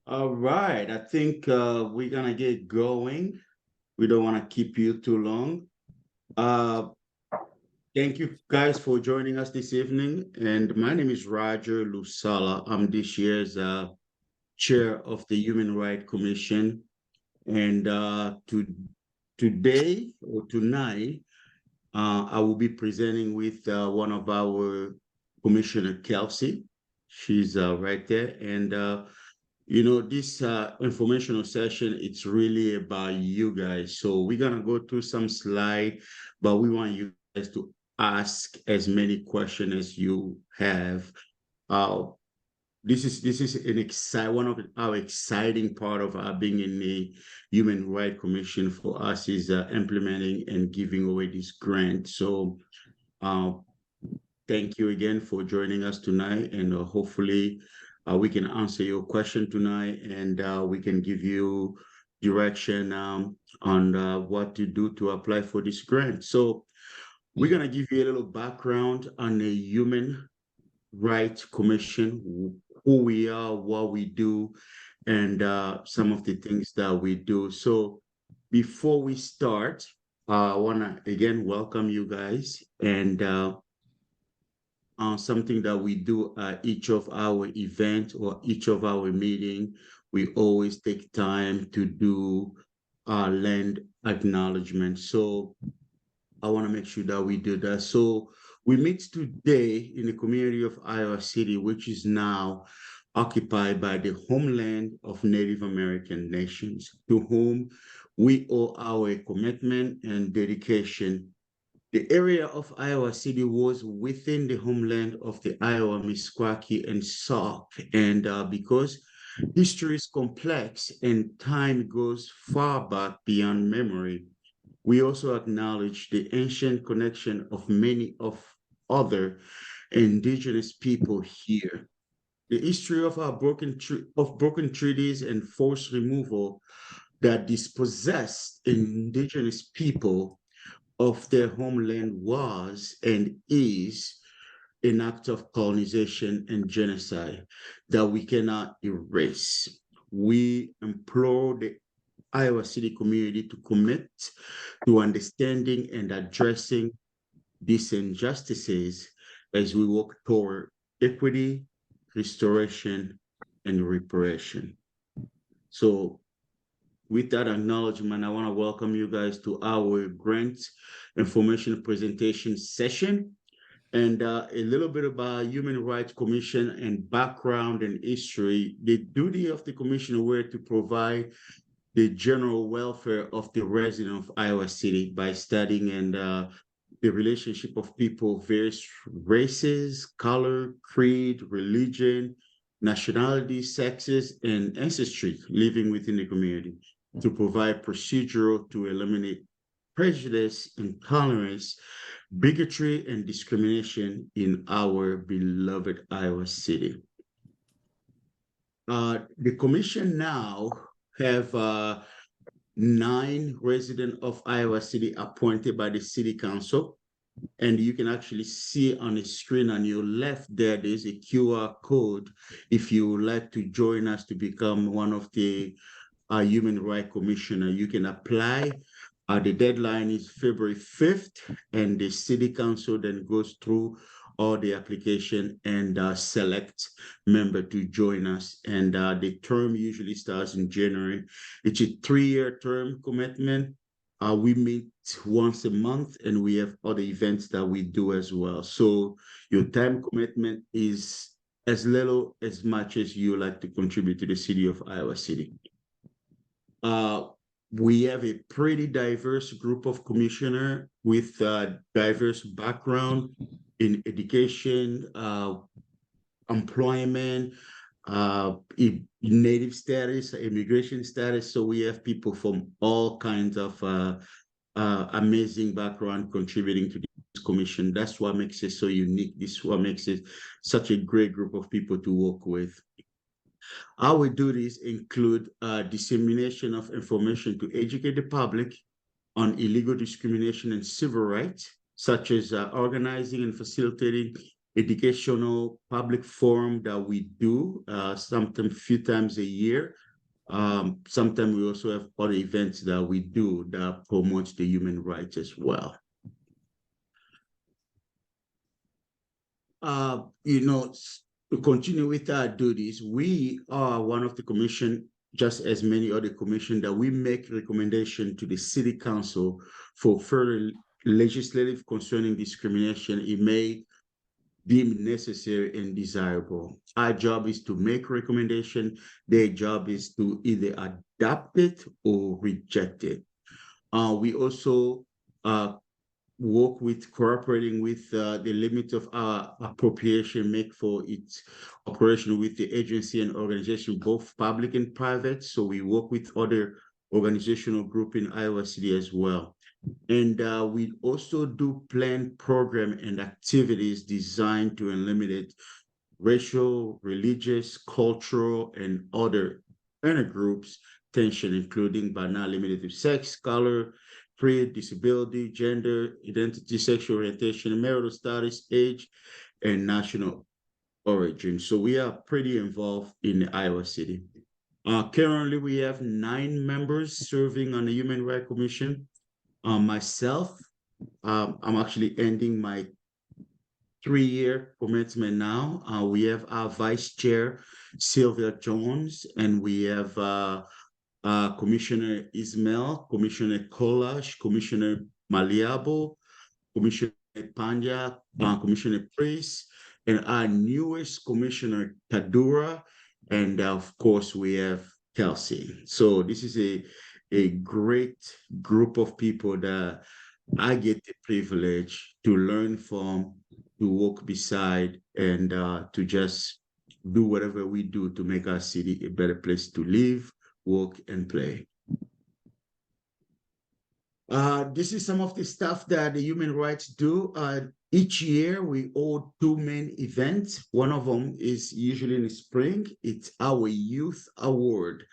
All right, I think we're gonna get going. We don't want to keep you too long. Uh, Thank you guys for joining us this evening. And my name is Roger Lusala. I'm this year's chair of the Human Rights Commission. And today or tonight, I will be presenting with one of our Commissioner Kelsey. She's right there. And this informational session, it's really about you guys. So we're gonna go through some slide, but we want you guys to ask as many questions as you have. Uh, this is one of our exciting part of our being in the Human Rights Commission for us is implementing and giving away this grant. So uh, thank you again for joining us tonight, and hopefully we can answer your question tonight, and we can give you direction on what to do to apply for this grant. So we're gonna give you a little background on the Human Rights Commission, who we are, what we do, and some of the things that we do. So before we start, I wanna again welcome you guys and something that we do at each of our event or each of our meeting. We always take time to do land acknowledgement. So I want to make sure that we do that. So we meet today in the community of Iowa City, which is now occupied by the homeland of Native American nations, to whom we owe our commitment and dedication. The area of Iowa City was within the homeland of the Iowa, Meskwaki, and Sauk. And because history is complex and time goes far back beyond memory, we also acknowledge the ancient connection of many of other indigenous people here. The history of our broken treaties and forced removal that dispossessed indigenous people of their homeland was and is an act of colonization and genocide that we cannot erase. We implore the Iowa City community to commit to understanding and addressing these injustices as we work toward equity, restoration, and reparation. So with that acknowledgement, I want to welcome you guys to our grant information presentation session and a little bit about Human Rights Commission and background and history. The duty of the commission were to provide the general welfare of the resident of Iowa City by studying and the relationship of people of various races, color, creed, religion, nationality, sexes, and ancestry living within the community to provide procedural to eliminate prejudice, intolerance, bigotry, and discrimination in our beloved Iowa City. The commission now have 9 residents of Iowa City appointed by the city council. And you can actually see on the screen on your left there, there's a QR code if you would like to join us to become one of the Human Rights Commissioner. You can apply. The deadline is February 5th, and the city council then goes through all the application and select member to join us. And the term usually starts in January. It's a 3-year term commitment. We meet once a month, and we have other events that we do as well. So your time commitment is as little as much as you like to contribute to the city of Iowa City. We have a pretty diverse group of commissioner with diverse background in education, employment, native status, immigration status. So we have people from all kinds of amazing background contributing to this commission. That's what makes it so unique. This is what makes it such a great group of people to work with. Our duties include dissemination of information to educate the public on illegal discrimination and civil rights, such as organizing and facilitating educational public forum that we do, sometimes a few times a year. Sometimes we also have other events that we do that promotes the human rights as well. To continue with our duties, we are one of the commission, just as many other commission, that we make recommendation to the city council for further legislative concerning discrimination. It may deemed necessary and desirable. Our job is to make recommendation. Their job is to either adopt it or reject it. We also work with cooperating with the limit of our appropriation make for its operation with the agency and organization, both public and private. So we work with other organizational group in Iowa City as well. And we also do plan program and activities designed to eliminate racial, religious, cultural, and other intergroups tension, including but not limited to sex, color, creed, disability, gender, identity, sexual orientation, marital status, age, and national origin. So we are pretty involved in Iowa City. Currently, we have 9 members serving on the Human Rights Commission. Myself, I'm actually ending my 3-year commitment now. We have our vice chair, Sylvia Jones, and we have Commissioner Ismail, Commissioner Kolash, Commissioner Maliabo, Commissioner Panja, Commissioner Priest, and our newest Commissioner Kadura, and of course we have Kelsey. So this is a great group of people that I get the privilege to learn from, to walk beside, and to just do whatever we do to make our city a better place to live, work, and play. This is some of the stuff that the human rights do. Each year, we hold 2 main events. One of them is usually in the spring. It's our Youth Award.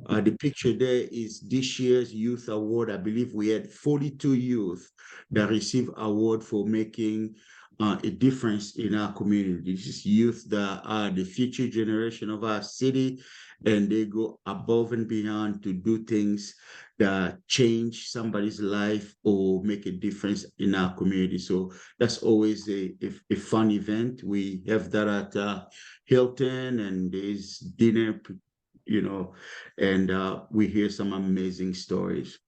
The picture there is this year's Youth Award. I believe we had 42 youth that received award for making a difference in our community. This is youth that are the future generation of our city, and they go above and beyond to do things that change somebody's life or make a difference in our community. So that's always a fun event. We have that at Hilton, and there's dinner, and we hear some amazing stories.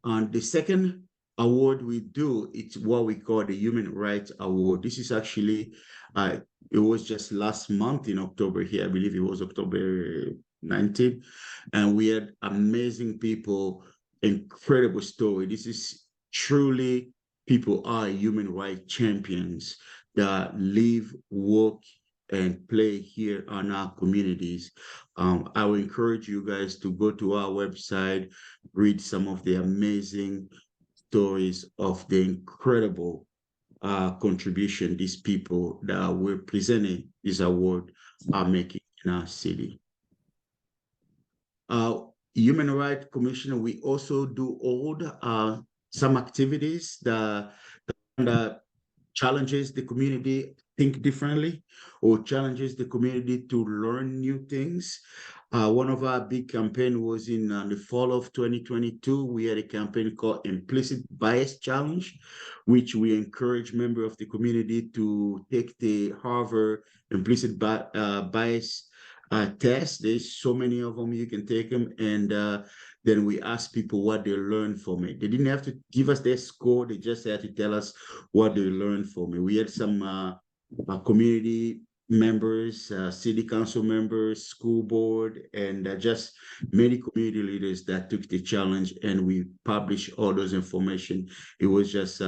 The second award we do, it's what we call the Human Rights Award. This is actually, it was just last month in October here. I believe it was October 19th. And we had amazing people, incredible story. This is truly people are human rights champions that live, work, and play here in our communities. I will encourage you guys to go to our website, read some of the amazing stories of the incredible contribution these people that were presenting this award are making in our city. Human Rights Commission, we also do hold some activities that challenges the community think differently or challenges the community to learn new things. One of our big campaign was in the fall of 2022. We had a campaign called Implicit Bias Challenge, which we encourage members of the community to take the Harvard Implicit Bias test. There's so many of them, you can take them, and then we ask people what they learned from it. They didn't have to give us their score, they just had to tell us what they learned from it. We had some community members, city council members, school board, and just many community leaders that took the challenge, and we published all those information. It was just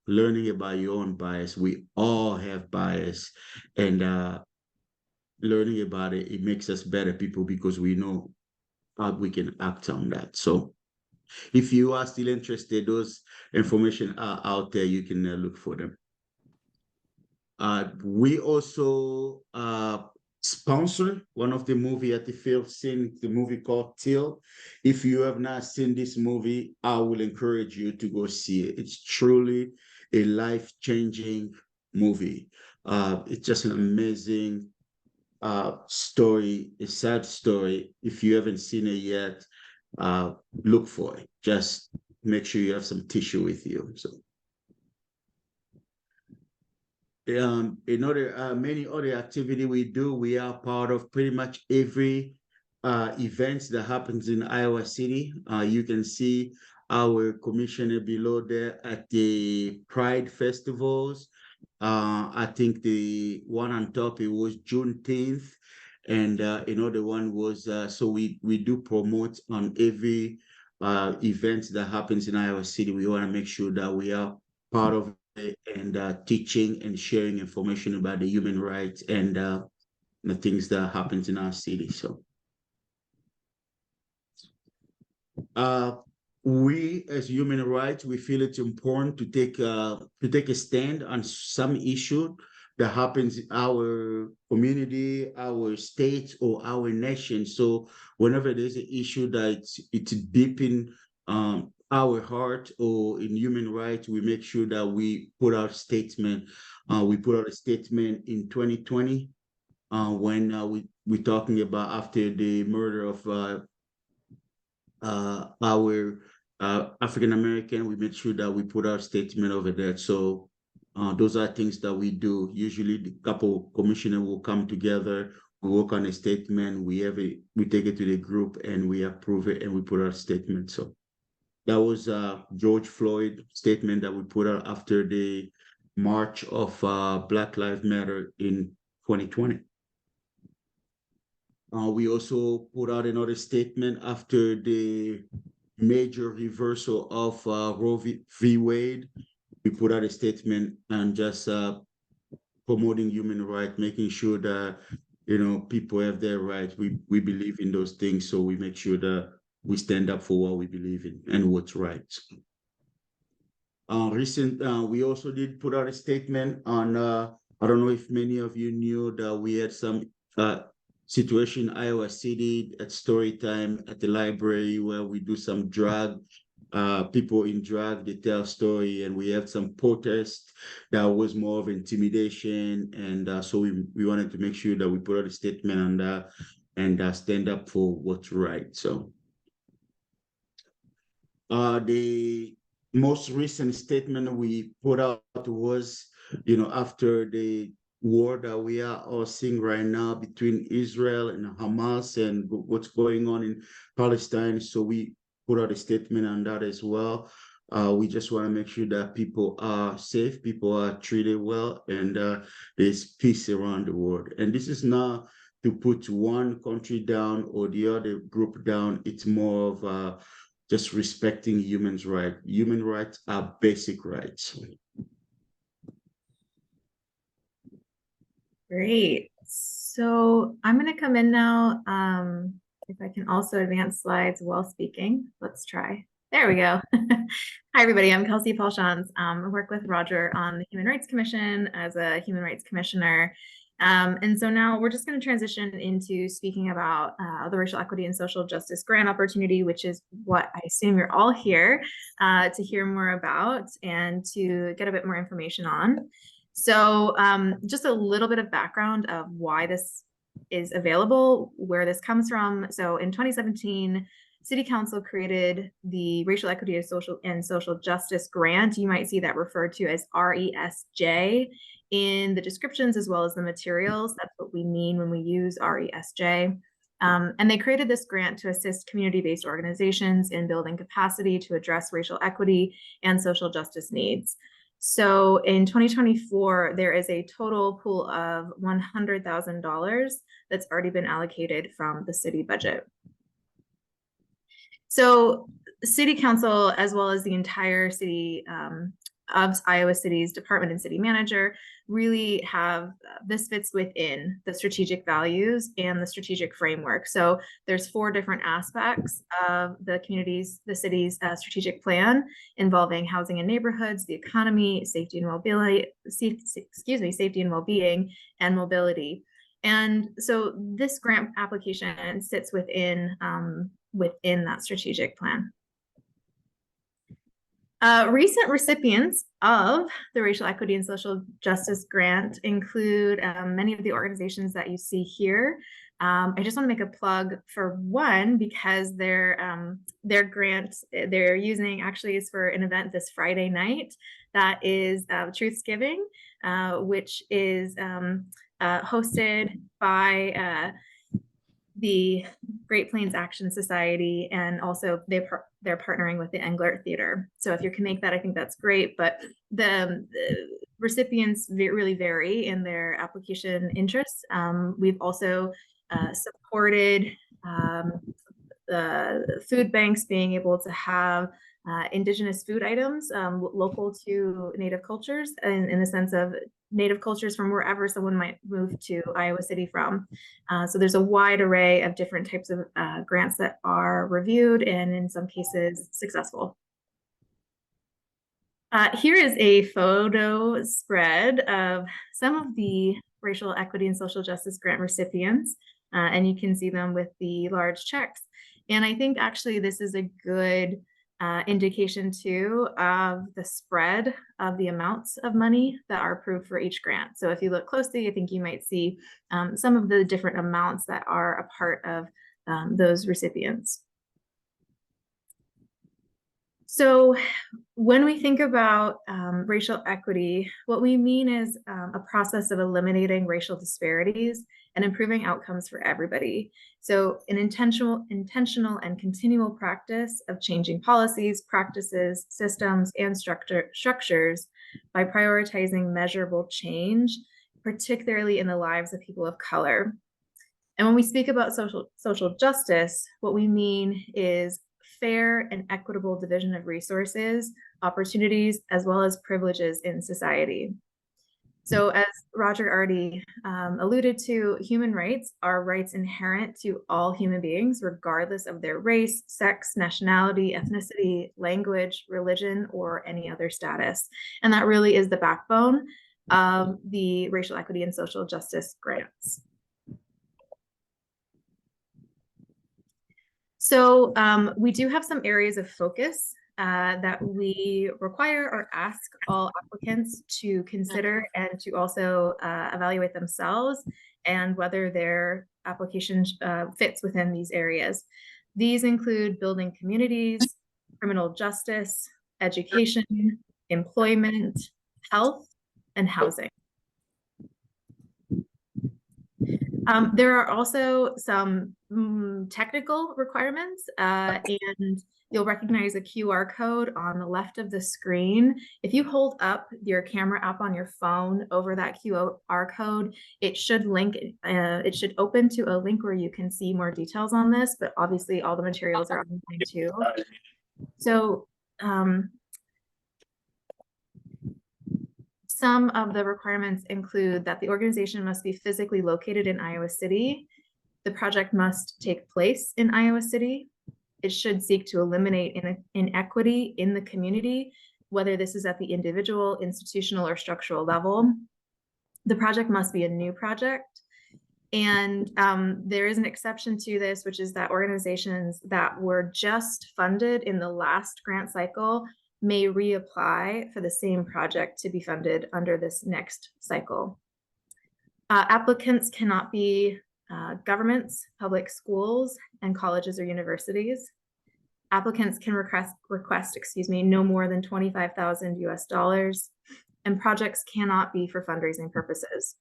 learning about your own bias. We all have bias, and learning about it, it makes us better people because we know how we can act on that. So if you are still interested, those information are out there. You can look for them. We also sponsor one of the movie at the field scene, the movie called Till. If you have not seen this movie, I will encourage you to go see it. It's truly a life-changing movie. It's just an amazing story, a sad story. If you haven't seen it yet, look for it. Just make sure you have some tissue with you. So, another many other activity we do, we are part of pretty much every events that happens in Iowa City. You can see our commissioner below there at the Pride festivals. I think the one on top, it was Juneteenth, and another one was so we do promote on every event that happens in Iowa City. We want to make sure that we are part of it and teaching and sharing information about the human rights and the things that happens in our city. So uh, we as human rights, we feel it's important to take a stand on some issue that happens in our community, our state, or our nation. So whenever there's an issue that it's deep in our heart or in human rights, we make sure that we put out statement. We put out a statement in 2020 when we're talking about after the murder of our African American, we made sure that we put our statement over there. So those are things that we do. Usually, the couple commissioner will come together, we work on a statement, we take it to the group, and we approve it, and we put our statement. So that was George Floyd statement that we put out after the march of Black Lives Matter in 2020. We also put out another statement after the major reversal of Roe v. Wade. We put out a statement and just promoting human rights, making sure that people have their rights. We believe in those things, so we make sure that we stand up for what we believe in and what's right. We also did put out a statement on. I don't know if many of you knew that we had some situation in Iowa City at story time at the library where we do some drag. People in drag, they tell story, and we have some protest that was more of intimidation, and so we wanted to make sure that we put out a statement on that and stand up for what's right. So the most recent statement we put out was, after the war that we are all seeing right now between Israel and Hamas and what's going on in Palestine. So we put out a statement on that as well. We just want to make sure that people are safe, people are treated well, and there's peace around the world. And this is not to put one country down or the other group down. It's more of just respecting humans' rights. Human rights are basic rights. Great. So I'm going to come in now. If I can also advance slides while speaking. Let's try. There we go. Hi, everybody. I'm Kelsey Paul-Shantz. I work with Roger on the Human Rights Commission as a Human Rights Commissioner. And so now we're just going to transition into speaking about the Racial Equity and Social Justice Grant Opportunity, which is what I assume you're all here to hear more about and to get a bit more information on. So just a little bit of background of why this is available, where this comes from. So in 2017, City Council created the Racial Equity and Social Justice Grant. You might see that referred to as RESJ in the descriptions as well as the materials. That's what we mean when we use RESJ. And they created this grant to assist community-based organizations in building capacity to address racial equity and social justice needs. So in 2024, there is a total pool of $100,000 that's already been allocated from the city budget. So City Council, as well as the entire city of Iowa City's Department and City Manager, really have, this fits within the strategic values and the strategic framework. So there's 4 different aspects of the city's strategic plan involving housing and neighborhoods, the economy, safety and well-being, and mobility. And so this grant application sits within that strategic plan. Recent recipients of the Racial Equity and Social Justice Grant include many of the organizations that you see here. I just want to make a plug for one because their grant they're using actually is for an event this Friday night that is Truthsgiving, which is hosted by the Great Plains Action Society, and also they're partnering with the Englert Theater. So if you can make that, I think that's great. But the recipients really vary in their application interests. We've also supported the food banks being able to have indigenous food items local to Native cultures, in the sense of Native cultures from wherever someone might move to Iowa City from. So there's a wide array of different types of grants that are reviewed and in some cases successful. Here is a photo spread of some of the Racial Equity and Social Justice Grant recipients, and you can see them with the large checks. And I think actually this is a good indication too of the spread of the amounts of money that are approved for each grant. So if you look closely, I think you might see some of the different amounts that are a part of those recipients. So when we think about racial equity, what we mean is a process of eliminating racial disparities and improving outcomes for everybody. So an intentional and continual practice of changing policies, practices, systems, and structures by prioritizing measurable change, particularly in the lives of people of color. And when we speak about social justice, what we mean is fair and equitable division of resources, opportunities, as well as privileges in society. So as Roger already alluded to, human rights are rights inherent to all human beings, regardless of their race, sex, nationality, ethnicity, language, religion, or any other status. And that really is the backbone of the Racial Equity and Social Justice grants. So we do have some areas of focus that we require or ask all applicants to consider and to also evaluate themselves and whether their application fits within these areas. These include building communities, criminal justice, education, employment, health, and housing. There are also some technical requirements, and you'll recognize a QR code on the left of the screen. If you hold up your camera app on your phone over that QR code, it should open to a link where you can see more details on this, but obviously all the materials are online too. So some of the requirements include that the organization must be physically located in Iowa City. The project must take place in Iowa City. It should seek to eliminate inequity in the community, whether this is at the individual, institutional, or structural level. The project must be a new project. And there is an exception to this, which is that organizations that were just funded in the last grant cycle may reapply for the same project to be funded under this next cycle. Applicants cannot be governments, public schools, and colleges or universities. Applicants can request, no more than $25,000 US, and projects cannot be for fundraising purposes.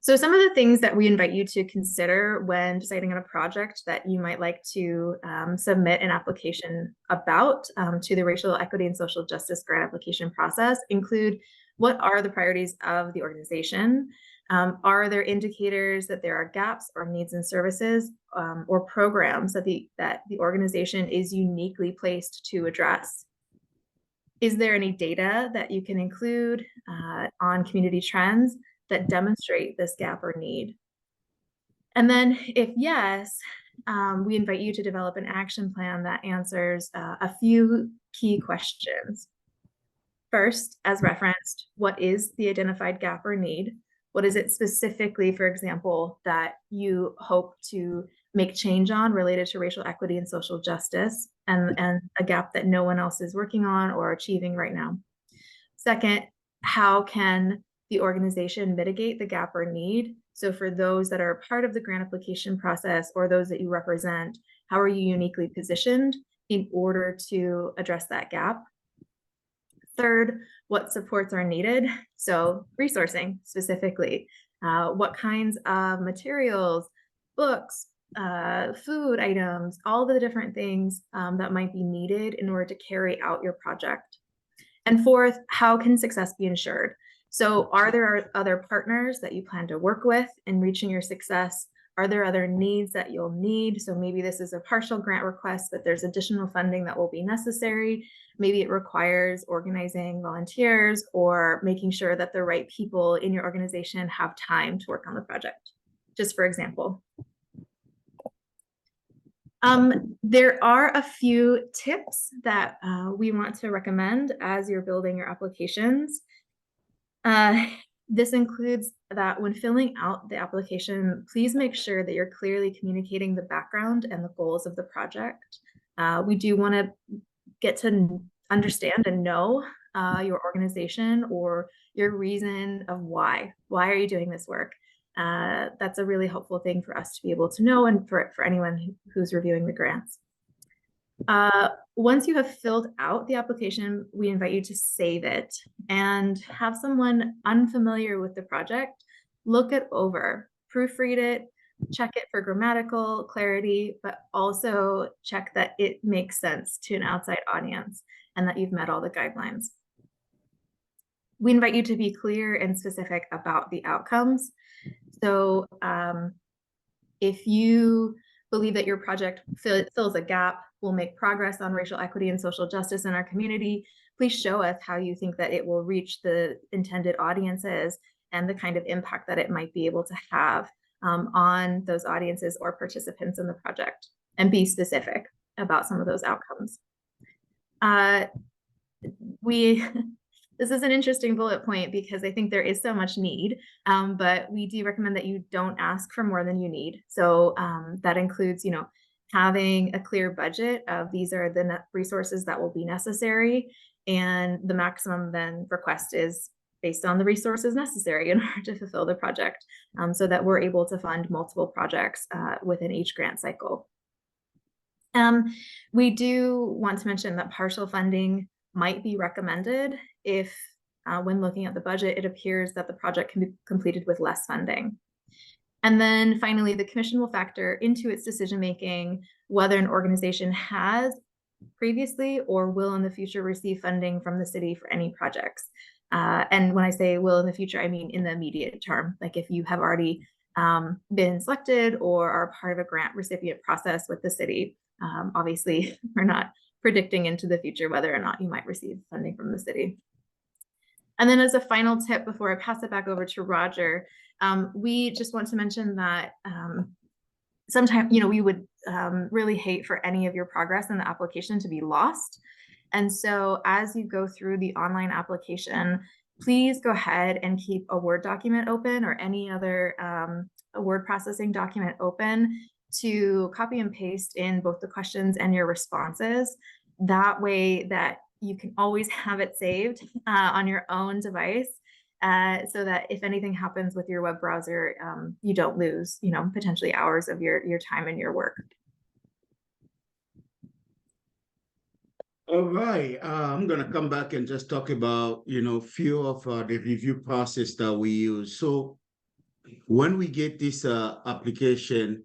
So some of the things that we invite you to consider when deciding on a project that you might like to submit an application about to the Racial Equity and Social Justice grant application process include: what are the priorities of the organization? Are there indicators that there are gaps or needs in services or programs that the organization is uniquely placed to address? Is there any data that you can include on community trends that demonstrate this gap or need? And then if yes, we invite you to develop an action plan that answers a few key questions. First, as referenced, what is the identified gap or need? What is it specifically, for example, that you hope to make change on related to racial equity and social justice, and a gap that no one else is working on or achieving right now? Second, how can the organization mitigate the gap or need? So for those that are part of the grant application process or those that you represent, how are you uniquely positioned in order to address that gap? Third, what supports are needed? So resourcing specifically, what kinds of materials, books, food items, all the different things that might be needed in order to carry out your project. And fourth, how can success be ensured? So are there other partners that you plan to work with in reaching your success? Are there other needs that you'll need? So maybe this is a partial grant request, but there's additional funding that will be necessary. Maybe it requires organizing volunteers or making sure that the right people in your organization have time to work on the project, just for example. There are a few tips that we want to recommend as you're building your applications. This includes that when filling out the application, please make sure that you're clearly communicating the background and the goals of the project. We do want to get to understand and know your organization or your reason of why. Why are you doing this work? That's a really helpful thing for us to be able to know, and for anyone who's reviewing the grants. Once you have filled out the application, we invite you to save it and have someone unfamiliar with the project look it over, proofread it, check it for grammatical clarity, but also check that it makes sense to an outside audience and that you've met all the guidelines. We invite you to be clear and specific about the outcomes. So if you believe that your project fills a gap, will make progress on racial equity and social justice in our community, please show us how you think that it will reach the intended audiences and the kind of impact that it might be able to have on those audiences or participants in the project, and be specific about some of those outcomes. This is an interesting bullet point because I think there is so much need, but we do recommend that you don't ask for more than you need. So that includes, having a clear budget of these are the resources that will be necessary, and the maximum then request is based on the resources necessary in order to fulfill the project, so that we're able to fund multiple projects within each grant cycle. We do want to mention that partial funding might be recommended if, when looking at the budget, it appears that the project can be completed with less funding. And then finally, the commission will factor into its decision-making whether an organization has previously or will in the future receive funding from the city for any projects. And when I say will in the future, I mean in the immediate term. Like if you have already been selected or are part of a grant recipient process with the city, obviously we're not predicting into the future whether or not you might receive funding from the city. And then as a final tip before I pass it back over to Roger, we just want to mention that sometimes, we would really hate for any of your progress in the application to be lost. And so as you go through the online application, please go ahead and keep a Word document open or any other a word processing document open to copy and paste in both the questions and your responses. That way that you can always have it saved on your own device, so that if anything happens with your web browser, you don't lose, potentially hours of your time and your work. All right, I'm gonna come back and just talk about, few of the review process that we use. So when we get this application,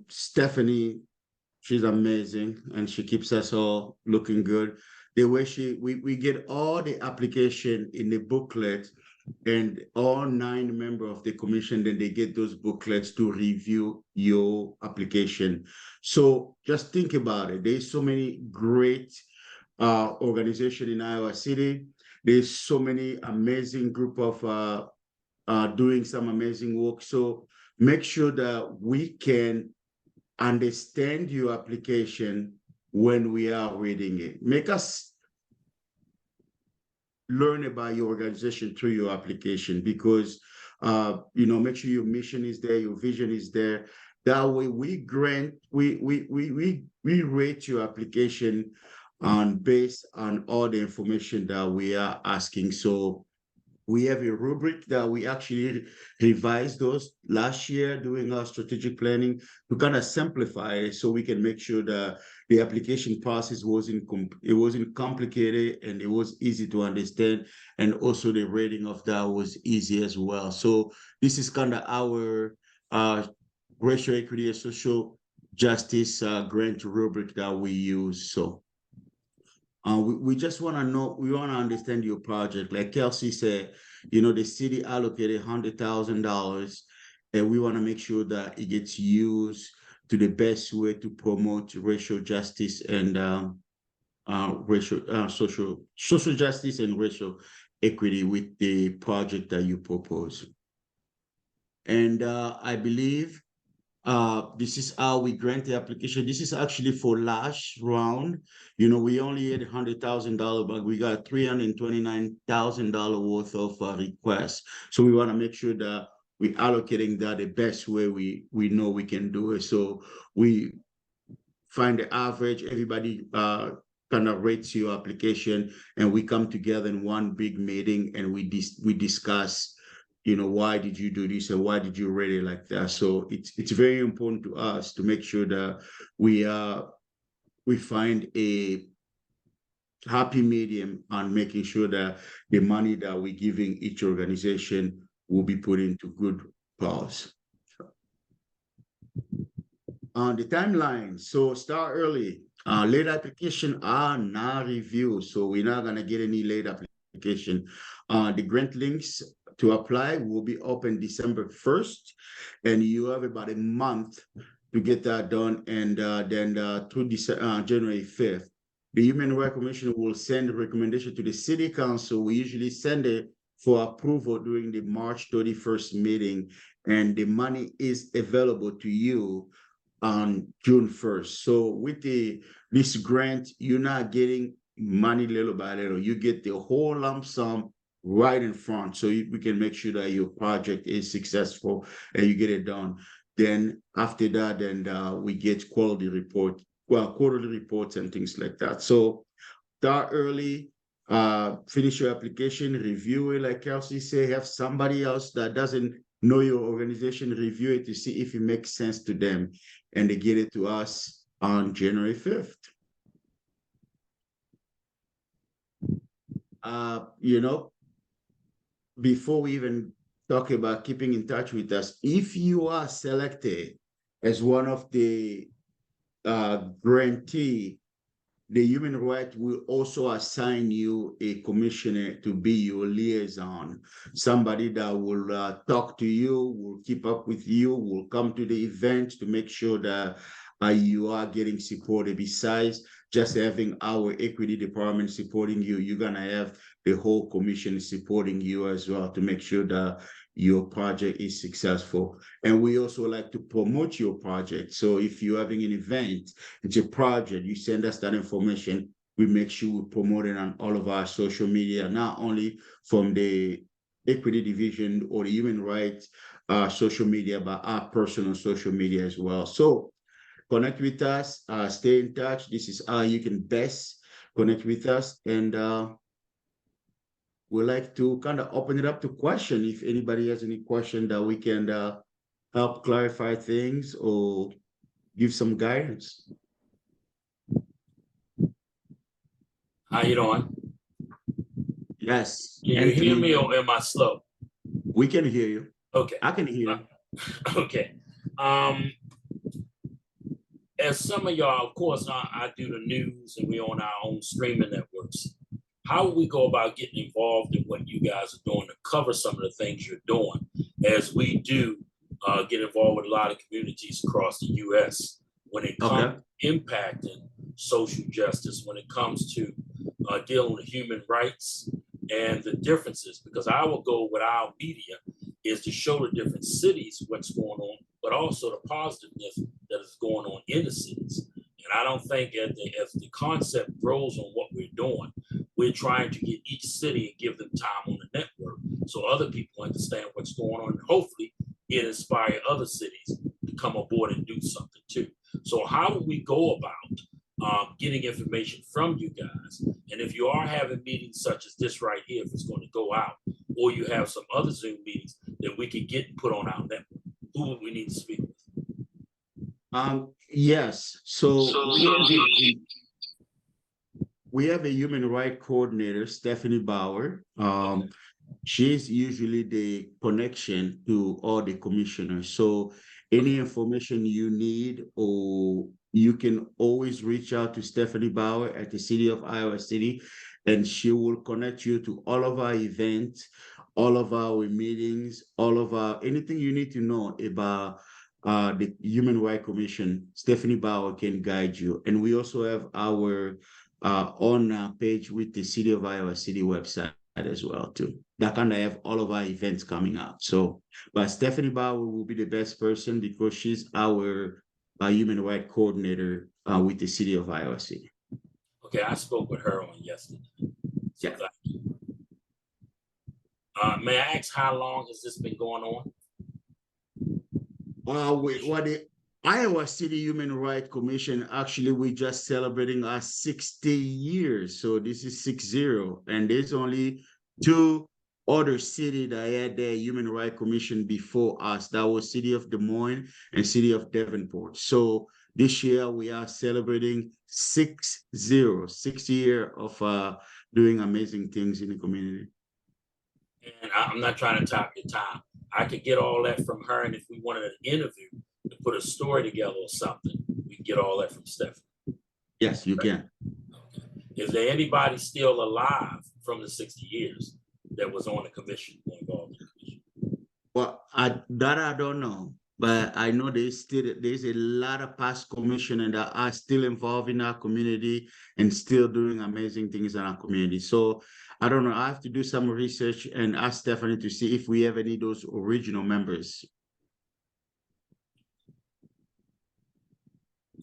Stephanie, she's amazing and she keeps us all looking good. The way we get all the application in the booklet, and all 9 members of the commission, then they get those booklets to review your application. So just think about it. There's so many great organizations in Iowa City. There's so many amazing group of doing some amazing work. So make sure that we can understand your application when we are reading it. Make us learn about your organization through your application, because make sure your mission is there, your vision is there. That way we rate your application based on all the information that we are asking. So we have a rubric that we actually revised those last year doing our strategic planning to kind of simplify it so we can make sure that the application process wasn't complicated and it was easy to understand, and also the rating of that was easy as well. So this is kind of our racial equity and social justice grant rubric that we use. So we just want to know, we want to understand your project. Like Kelsey said, the city allocated $100,000, and we want to make sure that it gets used to the best way to promote racial justice and social justice and racial equity with the project that you propose. And I believe this is how we grant the application. This is actually for last round. We only had $100,000, but we got $329,000 worth of requests. So we want to make sure that we're allocating that the best way we know we can do it. So we find the average, everybody kind of rates your application, and we come together in one big meeting and we discuss why did you do this and why did you rate it like that? So it's very important to us to make sure that we find a happy medium on making sure that the money that we're giving each organization will be put into good cause. The timeline, so start early. Late application are not reviewed, so we're not gonna get any late application. The grant links to apply will be open December 1st, and you have about a month to get that done, and then through January 5th. The Human Rights Commission will send a recommendation to the City Council. We usually send it for approval during the March 31st meeting, and the money is available to you on June 1st. So with this grant, you're not getting money little by little. You get the whole lump sum right in front, so we can make sure that your project is successful and you get it done. Then after that, then we get quarterly reports and things like that. So start early, finish your application, review it, like Kelsey said, have somebody else that doesn't know your organization review it to see if it makes sense to them, and they get it to us on January 5th. Before we even talk about keeping in touch with us, if you are selected as one of the grantee, the Human Rights will also assign you a commissioner to be your liaison, somebody that will talk to you, will keep up with you, will come to the events to make sure that you are getting supported. Besides just having our equity department supporting you, you're gonna have the whole commission supporting you as well to make sure that your project is successful. And we also like to promote your project. So if you're having an event, it's a project, you send us that information, we make sure we promote it on all of our social media, not only from the equity division or the human rights social media, but our personal social media as well. So connect with us, stay in touch. This is how you can best connect with us. And we like to kind of open it up to question. If anybody has any question that we can help clarify things or give some guidance. How you doing? Yes. Can you hear me or am I slow? We can hear you. Okay. I can hear you. Okay. As some of y'all, of course, I do the news and we on our own streaming networks. How would we go about getting involved in what you guys are doing to cover some of the things you're doing, as we do get involved with a lot of communities across the U.S. when it comes to impacting social justice, when it comes to dealing with human rights and the differences? Because our goal with our media is to show the different cities what's going on, but also the positiveness that is going on in the cities. And I don't think as the concept grows on what we're doing, we're trying to get each city and give them time on the network so other people understand what's going on. And hopefully it inspire other cities to come aboard and do something too. So how do we go about getting information from you guys? And if you are having meetings such as this right here, if it's going to go out, or you have some other Zoom meetings that we can get put on our network, who would we need to speak with? Yes, so we have a human rights coordinator, Stephanie Bauer. She's usually the connection to all the commissioners. So any information you need, or you can always reach out to Stephanie Bauer at the City of Iowa City, and she will connect you to all of our events, all of our meetings, all of our, anything you need to know about the Human Rights Commission. Stephanie Bauer can guide you. And we also have our on page with the City of Iowa City website as well too. That kind of have all of our events coming out. So, but Stephanie Bauer will be the best person because she's our human rights coordinator with the City of Iowa City. Okay, I spoke with her on yesterday. So Yeah. thank you. May I ask how long has this been going on? The Iowa City Human Rights Commission, actually, we're just celebrating our 60 years. So this is 60, and there's only 2 other cities that had their Human Rights Commission before us. That was City of Des Moines and City of Davenport. So this year we are celebrating 60 years of doing amazing things in the community. And I'm not trying to top your time. I could get all that from her, and if we wanted an interview to put a story together or something, we can get all that from Stephanie. Yes, you can. Okay. Is there anybody still alive from the 60 years that was on the commission, involved in the commission? Well, I don't know, but I know there's a lot of past commissioners that are still involved in our community and still doing amazing things in our community. So I don't know. I have to do some research and ask Stephanie to see if we have any of those original members.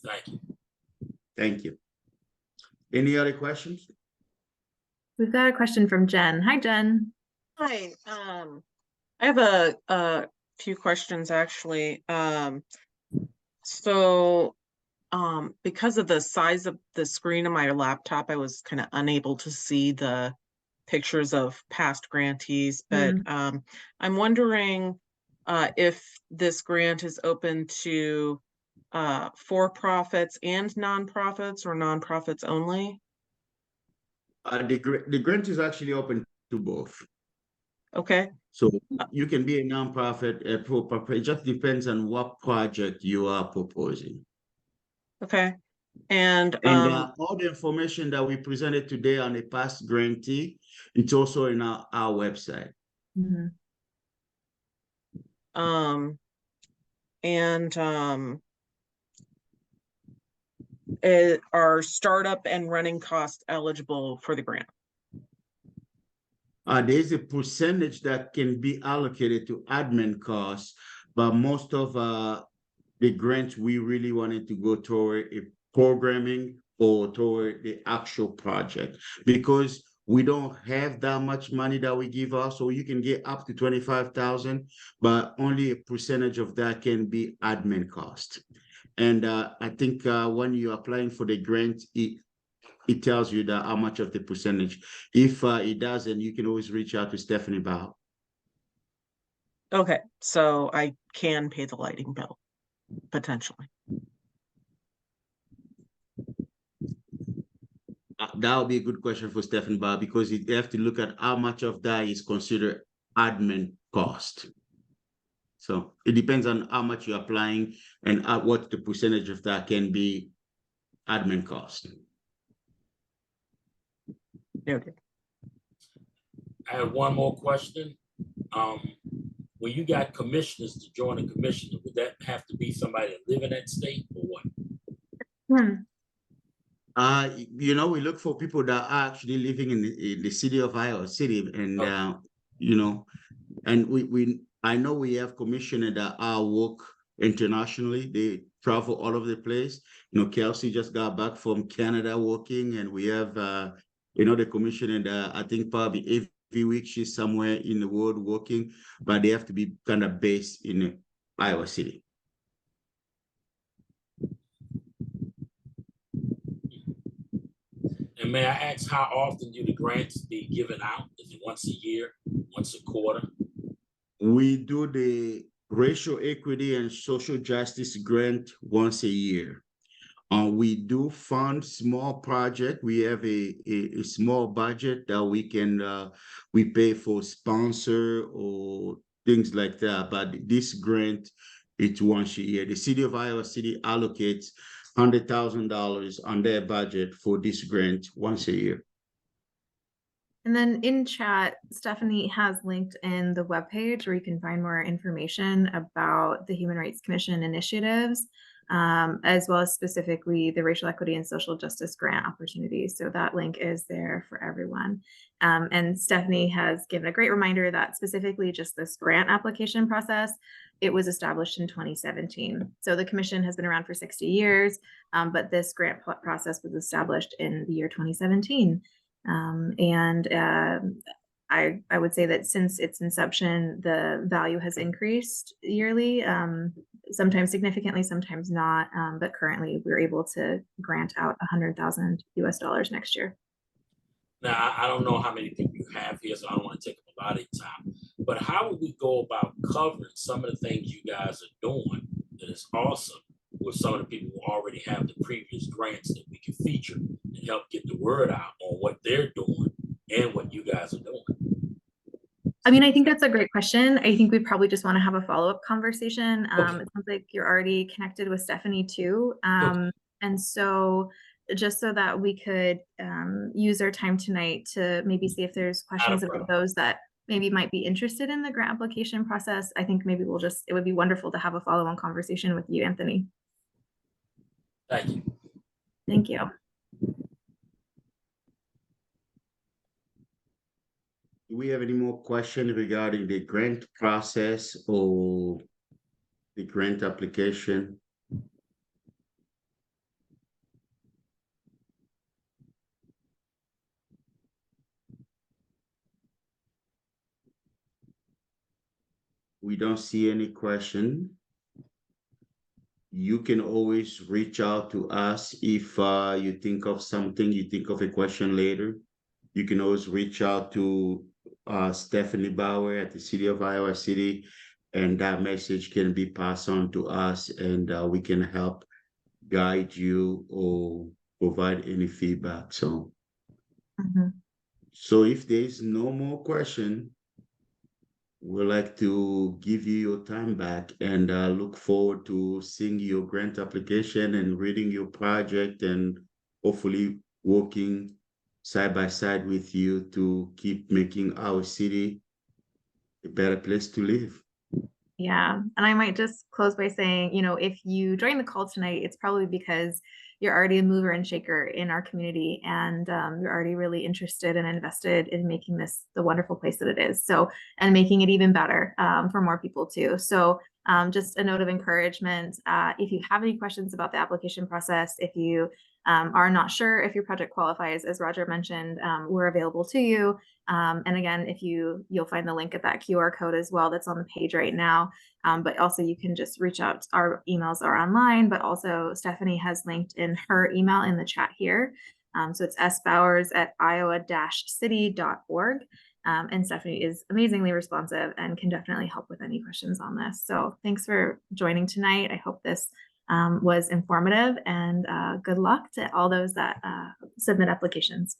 Thank you. Thank you. Any other questions? We've got a question from Jen. Hi, Jen. Hi, I have a few questions actually. Because of the size of the screen on my laptop, I was kind of unable to see the pictures of past grantees, but I'm wondering if this grant is open to for-profits and nonprofits, or nonprofits only? The grant is actually open to both. Okay. So you can be a nonprofit, a for-profit. It just depends on what project you are proposing. Okay. And all the information that we presented today on a past grantee, it's also in our website. are startup and running costs eligible for the grant? There's a percentage that can be allocated to admin costs, but most of the grants we really wanted to go toward a programming or toward the actual project, because we don't have that much money that we give out. So you can get up to 25,000, but only a percentage of that can be admin cost. And I think when you're applying for the grant, it tells you that how much of the percentage. If it doesn't, you can always reach out to Stephanie Bauer. Okay, so I can pay the lighting bill, potentially. That would be a good question for Stephanie Bauer, because you have to look at how much of that is considered admin cost. So it depends on how much you're applying and what the percentage of that can be admin cost. Noted. I have one more question. When you got commissioners to join a commission, would that have to be somebody that live in that state or what? We look for people that are actually living in the city of Iowa City, and and I know we have commissioners that are work internationally. They travel all over the place. Kelsey just got back from Canada working, and we have the commissioner that I think probably every week she's somewhere in the world working, but they have to be kind of based in Iowa City. And may I ask, how often do the grants be given out? Is it once a year, once a quarter? We do the racial equity and social justice grant once a year. We do fund small project. We have a small budget that we can we pay for sponsor or things like that. But this grant, it's once a year. The city of Iowa City allocates $100,000 on their budget for this grant once a year. And then in chat, Stephanie has linked in the webpage where you can find more information about the Human Rights Commission initiatives, as well as specifically the racial equity and social justice grant opportunities. So that link is there for everyone. And Stephanie has given a great reminder that specifically just this grant application process, it was established in 2017. So the commission has been around for 60 years, but this grant process was established in the year 2017. I would say that since its inception, the value has increased yearly, sometimes significantly, sometimes not. But currently, we're able to grant out $100,000 next year. Now, I don't know how many people you have here, so I don't want to take up a lot of your time. But how would we go about covering some of the things you guys are doing that is awesome with some of the people who already have the previous grants that we can feature and help get the word out on what they're doing and what you guys are doing? I mean, I think that's a great question. I think we probably just want to have a follow-up conversation. Okay. It sounds like you're already connected with Stephanie too. And so just so that we could use our time tonight to maybe see if there's questions about those that maybe might be interested in the grant application process, I think maybe it would be wonderful to have a follow-on conversation with you, Anthony. Thank you. Thank you. Do we have any more questions regarding the grant process or the grant application? We don't see any question. You can always reach out to us if you think of something, you think of a question later. You can always reach out to Stephanie Bauer at the City of Iowa City, and that message can be passed on to us, and we can help guide you or provide any feedback. So, so if there's no more question, we'd like to give you your time back and look forward to seeing your grant application and reading your project and hopefully working side by side with you to keep making our city a better place to live. Yeah, and I might just close by saying, if you joined the call tonight, it's probably because you're already a mover and shaker in our community, and you're already really interested and invested in making this the wonderful place that it is. So, and making it even better for more people too. So just a note of encouragement, if you have any questions about the application process, if you are not sure if your project qualifies, as Roger mentioned, we're available to you. And again, you'll find the link at that QR code as well that's on the page right now. But also you can just reach out. Our emails are online, but also Stephanie has linked in her email in the chat here. So it's sbowers@iowa-city.org. And Stephanie is amazingly responsive and can definitely help with any questions on this. So thanks for joining tonight. I hope this was informative, and good luck to all those that submit applications.